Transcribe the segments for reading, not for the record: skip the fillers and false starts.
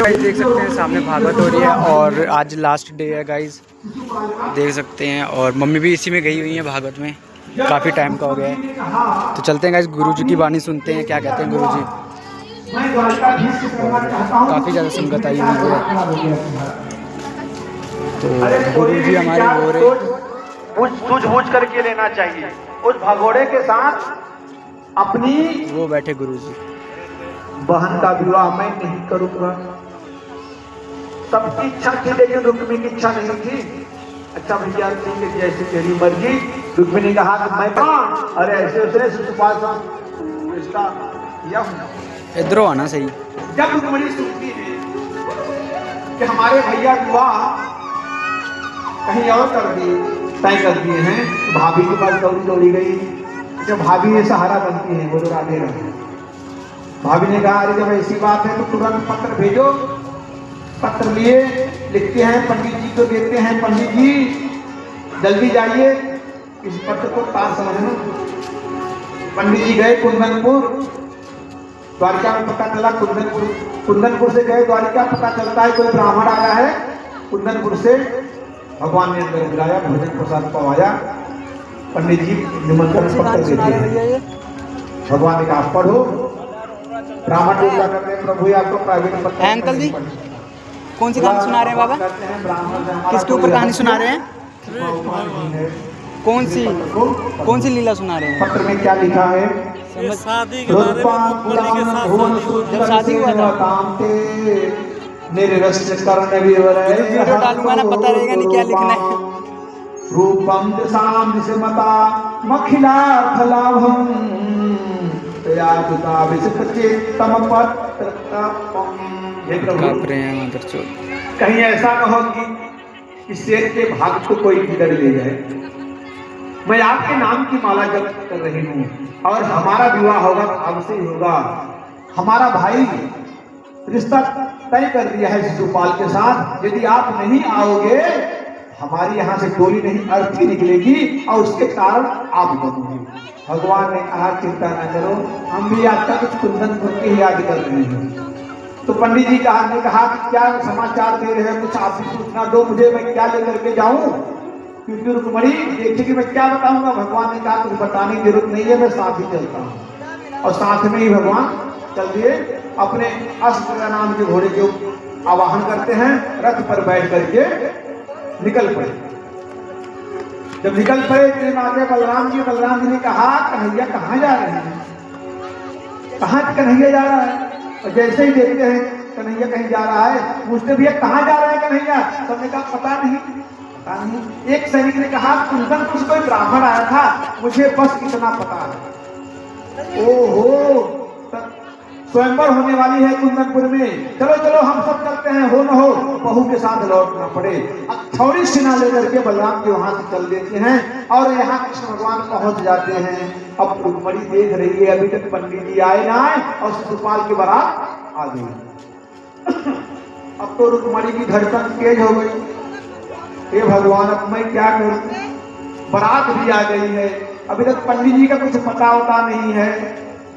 Guys देख सकते हैं सामने भागवत हो रही है और आज लास्ट डे है गाइस, देख सकते हैं। और मम्मी भी इसी में गई हुई है भागवत में, काफ़ी टाइम का हो गया है। तो चलते हैं गाइस, गुरुजी की वाणी सुनते हैं, क्या कहते हैं गुरुजी। काफ़ी ज़्यादा संगत आई हुई है, तो गुरुजी हमारे हो रहे सूझबूझ करके लेना चाहिए। उस भगोड़े के साथ अपनी वो बैठे गुरुजी। बहन का विवाह मैं नहीं करूंगा। सबकी इच्छा थी लेकिन रुक्मिणी की इच्छा नहीं थी। अच्छा भैया ठीक है, जैसे तेरी मर्जी। रुक्मिणी ने कहा कि मैं अरे ऐसे उसने शिशुपाल से रिश्ता किया हूं। इधरों आना सही। जब रुक्मिणी सुनती है कि हमारे भैया विवाह कहीं और कर दिए, तय कर दिए हैं, तो भाभी के पास दौड़ी गई। जब भाभी ये सहारा बनती है, वो तो राधे राधे। भाभी ने कहा अरे जब ऐसी बात है तो तुरंत पत्र भेजो। पत्र लिए लिखते हैं, पंडित जी को देते हैं, पंडित जी जल्दी जाइए इस पत्र को तार समझना। पंडित जी गए कुंदनपुर, द्वारिका में पता चला कुंदनपुर से गए द्वारिका, पता चलता है कोई ब्राह्मण आया है कुंदनपुर से। भगवान ने अंदर बुलाया, भोजन प्रसाद पवाया। पंडित जी निमंत्रण पत्र देते हैं। भगवान ने कहा पढ़ो। ब्राह्मण लोग क्या करते हैं, प्रभु आपको प्राइवेट पत्र। अंकल जी कौन सी कहानी सुना रहे हैं बाबा? किसके ऊपर कहानी सुना रहे हैं? कौन सी लीला सुना रहे हैं? पत्र में क्या लिखा है? शादी के बारे में, जब शादी हुआ था मेरे रस्त कर्ण वीडियो डालूंगा ना, पता रहेगा नहीं क्या लिखना है। रूपम दिशाम दिशमता मखिलार्थ लाभम तयाजुता विचित्रचेतम पत्र। कहीं ऐसा न हो कि शेर के भाग को कोई बिगड़ ले जाए। मैं आपके नाम की माला जप कर रही हूँ और हमारा विवाह होगा तो अब से ही होगा। हमारा भाई रिश्ता तय कर दिया है शिशुपाल के साथ। यदि आप नहीं आओगे हमारी यहाँ से डोली नहीं अर्थी निकलेगी और उसके कारण आप बनोगे। भगवान ने कहा चिंता न करो, हम भी आपका कुछ कुंदनपुर की याद कर रहे हैं। तो पंडित जी ने कहा कि क्या समाचार दे रहे हैं, कुछ आप भी सूचना दो मुझे, मैं क्या लेकर के जाऊं। क्योंकि रुक्मिणी देखिए कि मैं क्या बताऊंगा। भगवान ने कहा कुछ बताने की जरूरत नहीं है, मैं साथ ही चलता हूँ। और साथ में ही भगवान चल दिए, अपने अस्त्र नाम के घोड़े के आवाहन करते हैं, रथ पर बैठ करके निकल पड़े। जब निकल पड़े आगे बलराम जी ने कहा कन्हैया कहाँ जा रहे हैं? कहाँ कन्हैया जा रहा है? और जैसे ही देखते हैं कन्हैया कहीं जा रहा है, पूछते भैया कहाँ जा रहा है कन्हैया? सबने कहा पता नहीं। एक सैनिक ने कहा कुंदनपुर से कोई ब्राह्मण आया था, मुझे बस इतना पता है। ओहो स्वयंवर होने वाली है कुंदनपुर में, चलो चलो हम सब चलते हैं, हो न हो बहू के साथ लौटना पड़े। अब थोड़ी सेना लेकर के बलराम जी वहां से चल देते हैं और यहाँ कृष्ण भगवान पहुंच जाते हैं। अब रुक्मिणी देख रही है अभी तक पंडित जी आए ना आए और शिशुपाल की बारात आ गई। अब तो रुक्मिणी की धड़कन तेज हो गई। हे भगवान अब मैं क्या करूं, बारात भी आ गई है, अभी तक पंडित जी का कुछ पता होता नहीं है।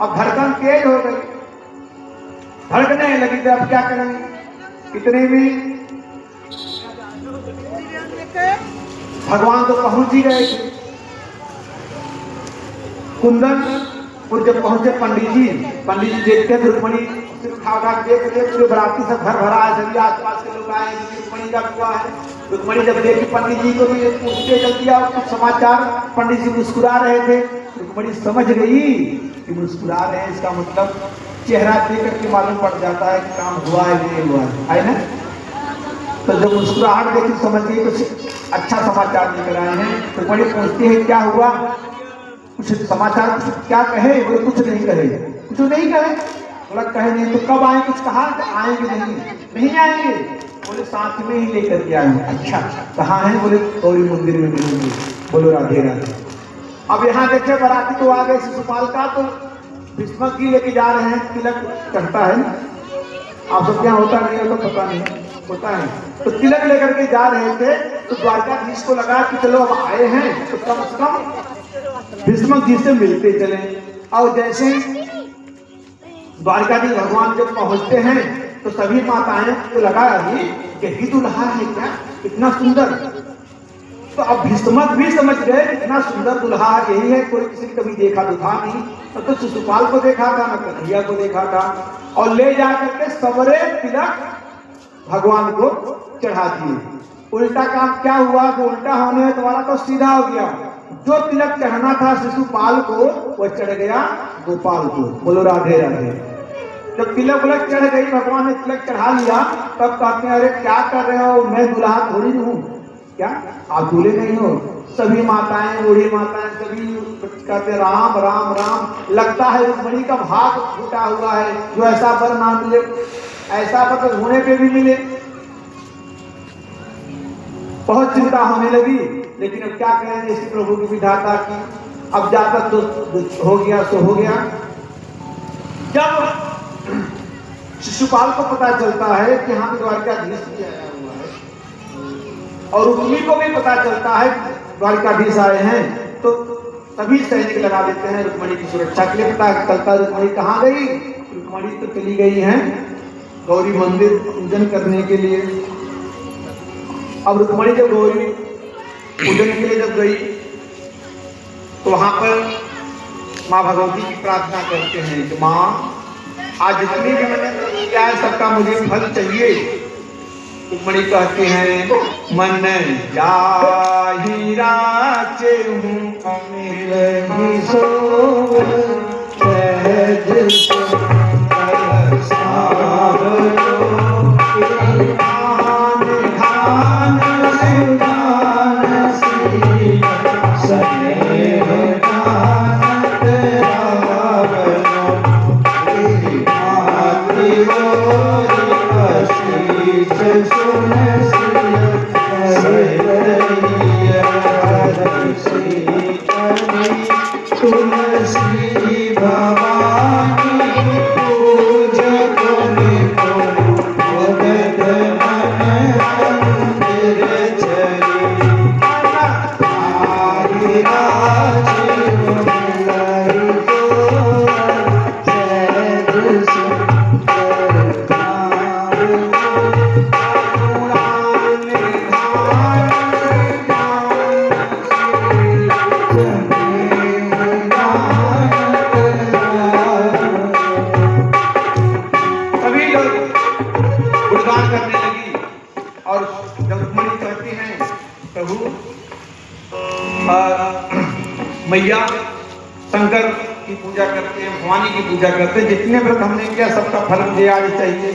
अब धड़कन तेज हो गई, धड़कने लगी तो अब क्या करेंगे। इतने में भगवान तो पहुंच ही गए कुंदनपुर। जब पहुंचे पंडित जी देखते हैं रुक्मिणी देख बराती सब घर भरा है, सभी आसपास के लोग आए, रुक्मिणी का विवाह है। रुक्मिणी जब देखी पंडित जी को भी पूछते जल्दी आओ कुछ समाचार। पंडित जी मुस्कुरा रहे थे। रुक्मिणी समझ गई कि मुस्कुरा रहे हैं, इसका मतलब चेहरा देख करके मालूम पड़ जाता है कि काम हुआ है नहीं हुआ है ना। तो जब मुस्कुराहट देखी समझ गई कुछ अच्छा समाचार लेकर आए हैं। तो बड़ी पूछती है क्या हुआ, कुछ समाचार कुछ क्या कहे? वो कुछ नहीं कहे। बोला कहे नहीं तो कब आए? कुछ कहा आएंगे नहीं आएंगे। बोले साथ में ही लेकर के आए। अच्छा कहाँ है? बोले गौरी मंदिर में मिलेंगे। बोलो राधे राधे। अब यहाँ देखे बराती तो आ गए शिशुपाल का, तो भीष्म की लेके जा रहे हैं, तिलक चढ़ता है। आप सब क्या होता नहीं होता पता नहीं, होता है। तो तिलक लेकर के जा रहे थे तो द्वारकाधीश को लगा कि चलो अब आए हैं तो कम से कम भीष्म जी से मिलते चले। और जैसे द्वारकाधीश भगवान जब पहुंचते हैं तो सभी माताएं को लगा अरे यही दुल्हा है क्या, इतना सुंदर। तो अब भीष्मक भी समझ गए इतना सुंदर दुल्हा यही है, कोई किसी ने कभी देखा तो था नहीं। तो शिशुपाल को देखा था, न कन्हैया को देखा था, और ले जाकर के सबरे तिलक भगवान को चढ़ा दिए। उल्टा काम क्या हुआ, जो उल्टा होने तुम्हारा तो सीधा हो गया। जो तिलक चढ़ना था शिशुपाल को वो चढ़ गया गोपाल को। बोलो राधे राधे। जब तिलक उलक चढ़ गई, भगवान ने तिलक चढ़ा लिया, तब कहते हैं अरे क्या कर रहे हो, मैं दुल्हा थोड़ी हूँ क्या, आप दूल्हे नहीं हो। सभी माताएं, बूढ़ी माताएं सभी कहते राम राम राम। लगता है रुक्मिणी का भाग फूटा हुआ है, जो ऐसा वर ना मिले, ऐसा वर तो होने पे भी मिले। बहुत चिंता होने लगी, लेकिन अब क्या करेंगे, इसी प्रभु की विधाता की। अब जाकर तो हो गया सो हो गया। जब शिशुपाल को पता चलता है कि यहाँ पे द्वारकाधीश भी आया हुआ है, और रुक्मी को भी पता चलता है द्वारकाधीश आए हैं, तो सभी सैनिक लगा देते हैं रुक्मिणी की सुरक्षा के लिए। पता चलता रुक्मिणी कहाँ गई, रुक्मिणी तो चली गई है गौरी मंदिर पूजन करने के लिए। अब रुक्मिणी जब गौरी पूजन के लिए जब गई, तो वहां पर माँ भगवती की प्रार्थना करते हैं कि माँ आज जितनी भी मैंने किया है सबका मुझे फल चाहिए। रुक्मिणी कहते हैं मन जाहि राचे हूँ मिलहि सो सहज मैया शंकर की पूजा करते हैं, भवानी की पूजा करते हैं। जितने व्रत हमने किया सबका फल मुझे आज चाहिए।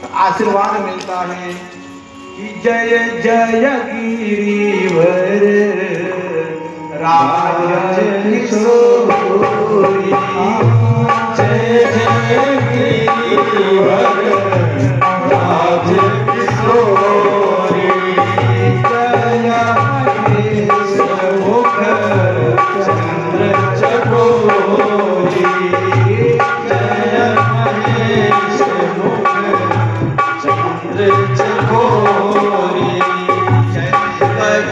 तो आशीर्वाद मिलता है कि जय जय गिरिवर राज किशोरी, जय जय गिरिवर राज किशोरी, जय मुख चंद्र चकोरी, जय महेश मुख चंद्र चकोरी, जय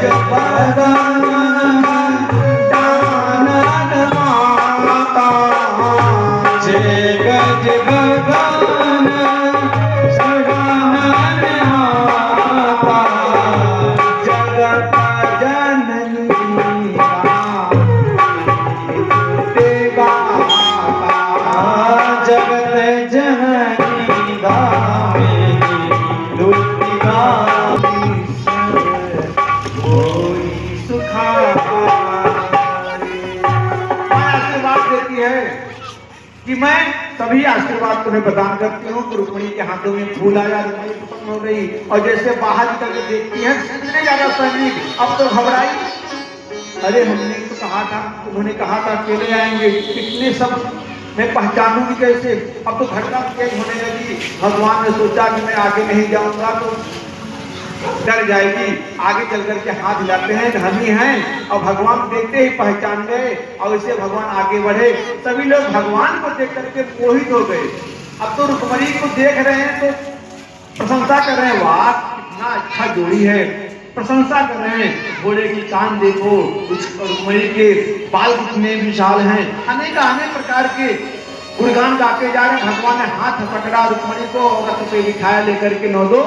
गजपदन दानन माता, जय गज गगन सगनन माता, जगत जननी जगत जननी दामिनी दुर्गा आशीर्वाद देती है कि मैं सभी आशीर्वाद तुम्हें प्रदान करती हूँ। रुक्मिणी के हाथों में फूल आया, रुक्मिणी प्रसन्न हो गई, और जैसे बाहर निकल के देखती है कितने ज्यादा सैनिक, अब तो घबराई। अरे हमने तो कहा था, उन्होंने कहा था अकेले आएंगे, इतने सब मैं पहचानूंगी कैसे। अब तो घटना तेज होने लगी। भगवान ने सोचा कि मैं आगे नहीं जाऊंगा तो डर जाएगी, आगे चल करके हाथ हिलाते हैं, धनी हैं, और भगवान देखते ही पहचान गए, और इससे भगवान आगे बढ़े। सभी लोग भगवान को देख करके मोहित हो गए। अब तो रुक्मिणी को देख रहे हैं तो प्रशंसा कर रहे हैं, वाह कितना अच्छा जोड़ी है, प्रशंसा कर रहे हैं। घोड़े की कान देखो, रुक्मिणी के बाल कितने विशाल हैं, अनेक अनेक प्रकार के गुणगान गाते जा रहे हैं। भगवान ने हाथ पकड़ा रुक्मणी को और रथ पे बिठाया लेकर के 9 2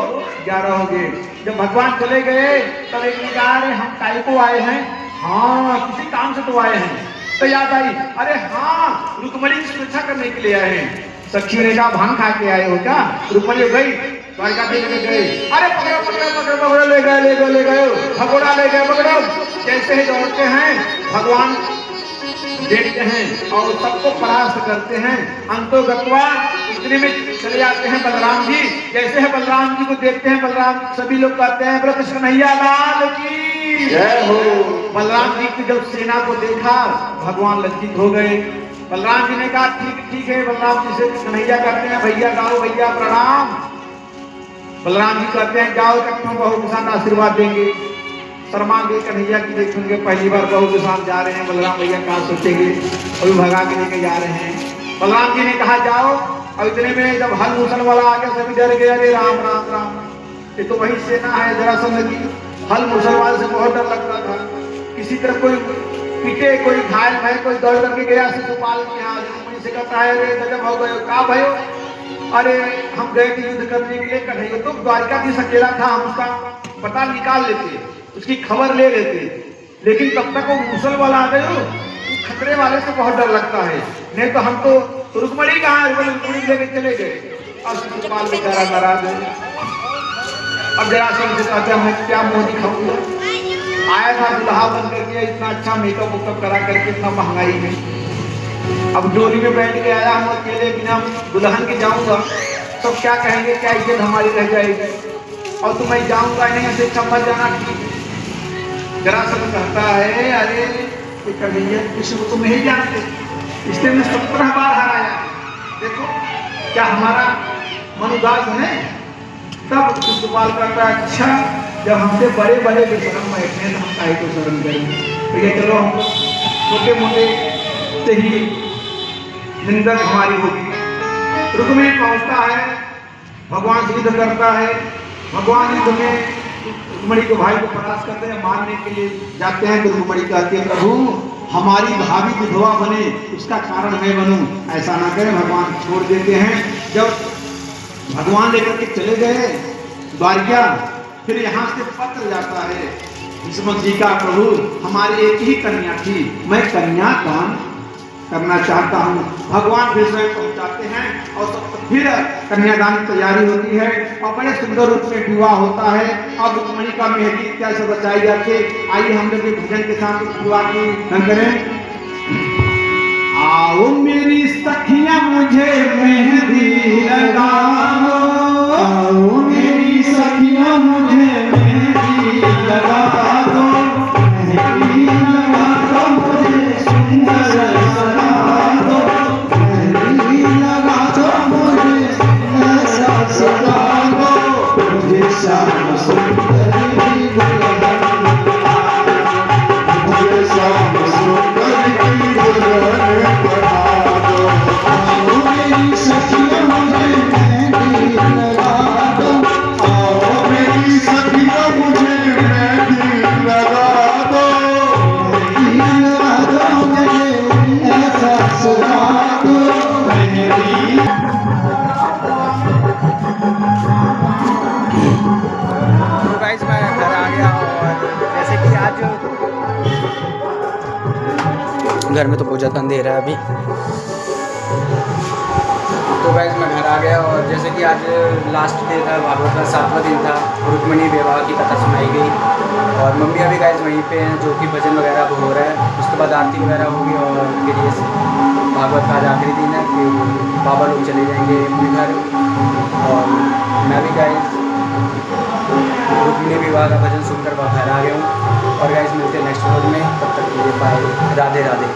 11 हो गए। जब भगवान चले गए तब एक ने कहा अरे हम काय को आए हैं? हाँ किसी काम से तो आए हैं। तो याद आई अरे हाँ रुक्मणी की सुरक्षा करने के लिए आए हैं। सखी ने कहा भांग खा के आए हो क्या? रुक्मणी गई द्वारिका पे लेके गए। अरे पकड़ो पकड़ो पकड़ो पकड़ो ले गए भगोड़ा ले गए पकड़ो। जैसे ही दौड़ते हैं भगवान देखते हैं और सबको परास्त करते हैं। अंतोगत्वा उतने में चले जाते हैं बलराम जी। जैसे है बलराम जी को देखते हैं बलराम सभी लोग कहते हैं बोलो कृष्ण कन्हैया लाल की जय हो। बलराम जी की जब सेना को देखा भगवान लज्जित हो गए। बलराम जी ने कहा ठीक है। बलराम जी से कन्हैया कहते हैं भैया गाओ भैया प्रणाम। बलराम जी कहते हैं जाओ कखनों बहू के साथ आशीर्वाद देंगे। शर्मा गए कन्हैया की देखेंगे पहली बार बहू के साथ जा रहे हैं। बलराम भैया कहाँ सोचेंगे अभी भगा के लेके जा रहे हैं। बलराम जी ने कहा जाओ। और इतने में जब हल मूसल वाला आ गया सभी डर गए अरे राम राम राम ये तो वही सेना है जरासंध की। हल मूसल वाले से बहुत डर लगता था। किसी तरह कोई पीटे कोई घायल भय कोई दौड़ करके गया शिशुपाल के यहाँ से कहता है अरे गजब हो गए का भयो? अरे हम गए थे युद्ध करने के लिए कन्हैया तो द्वारिकाधीश अकेला था हम उसका पता निकाल लेते उसकी खबर ले लेते। लेकिन तब तक वो मूसल वाला आ गए खतरे वाले से बहुत डर लगता है। नहीं तो हम तो रुक्मणी कहाँ है रुक्मणी लेके चले गए और शिशुपाल बेचारा नाराज है। अब जरासंध से कहते मैं क्या मुंह दिखाऊंगा? आया था दुल्हा बन करके इतना अच्छा मेकअप वेकअप करा करके इतना महंगाई में। अब डोली में बैठ के आया हम अकेले बिना दुल्हन के जाऊंगा तो क्या कहेंगे क्या इज्जत हमारी रह जाएगी। और तो मैं जाऊंगा नहीं ऐसे चम्बल जाना ठीक है। जरासंध कहता है अरे कन्हैया किसी को तुम नहीं जानते इसलिए मैं 17 बार हराया। देखो क्या हमारा मन उदास है? तब शिशुपाल कहता है अच्छा जब हमसे बड़े बड़े बेशरम बैठे हैं तो हम काहे को शर्म करेंगे। तो ये चलो हम छोटे मोटे से ही निंदक हमारी होगी। रुक्मिणी पहुंचता है भगवान से युद्ध करता है। भगवान युद्ध में रुक्मिणी को भाई को परास्त करते हैं मारने के लिए जाते हैं। तो रुक्मिणी कहती है प्रभु हमारी भाभी विधवा बने उसका कारण मैं बनूं ऐसा ना करें। भगवान छोड़ देते हैं। जब भगवान लेकर के चले गए द्वारिका फिर यहाँ से पत्र जाता है भीष्म जी का प्रभु हमारी एक ही कन्या थी मैं कन्या दान करना चाहता हूँ। भगवान फिर स्वयं पहुँचाते हैं और फिर कन्यादान की तैयारी होती है और बड़े सुंदर रूप में विवाह होता है। अब रुक्मिणी का मेहंदी कैसे बचाई जाती है आइए हम लोग भजन के साथ विवाह की करें। आओ मेरी सखियां मुझे मेहंदी लगाओ। आओ मेरी सखियां मुझे मेहंदी लगा दो। मेहंदी लगा दो मुझे सुंदर सजा दो। मेहंदी लगा दो मुझे सुंदर सजा दो। मुझे श्याम सुंदरी दुल्हन मुझे श्याम सुंदरी दुल्हन बना दो। आओ मेरी सखियां मुझे मेहंदी लगा दो। आओ मेरी सखियां मुझे मेहंदी लगा दो। मेहंदी लगा दो मुझे ऐसा सजा दो। मेहंदी तो गाइस मैं घर आ गया और जैसे कि आज घर में तो बहुत ज़्यादा अंधेरा है अभी। तो गाइस मैं घर आ गया और जैसे कि आज लास्ट डे था भागवत का 7वां दिन था। रुक्मिणी विवाह की कथा सुनाई गई और मम्मी अभी गाइस वहीं पे हैं जो कि भजन वगैरह हो रहा है। उसके बाद आरती वगैरह होगी और फिर ये भागवत का आज आखिरी दिन है। फिर बाबा लोग चले जाएंगे अपने घर और मैं भी गाइस रुक्मिणी विवाह का भजन सुनकर घर आ गया हूँ। और गाइस मिलते हैं नेक्स्ट व्लॉग में। तब तक के लिए बाय राधे राधे।